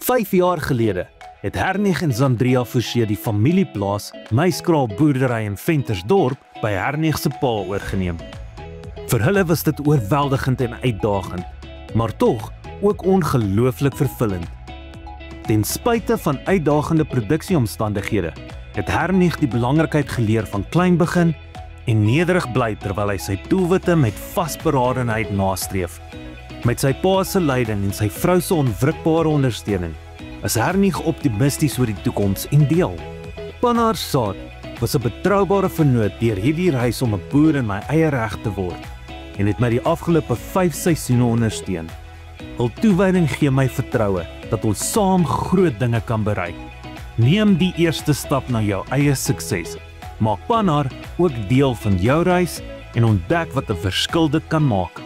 5 jaar gelede het Hernig en Zandria Forshey die familieplaas Muiskraal boerdery in Ventersdorp by Hernig se pa oorgeneem. Vir hulle was dit oorweldigend en uitdagend, maar tog ook ongelooflik vervullend. Ten spyte van uitdagende produksieomstandighede het Hernig die belangrikheid geleer van klein begin en nederig bly terwyl hy sy doelwitte met vasberadenheid nastreef. Met sy pa se leiding en sy vrou se onwrikbare ondersteuning is Hernig optimisties oor die toekoms en deel. Pannar Saad was 'n betroubare vennoot deur hierdie reis om 'n boer in my eie reg te word en het my die afgelope 5 seisoene ondersteun. Hul toewyding gee my vertroue dat ons saam groot dinge kan bereik. Neem die eerste stap na jou eie sukses. Maak Pannar ook deel van jou reis en ontdek wat 'n verskil dit kan maak.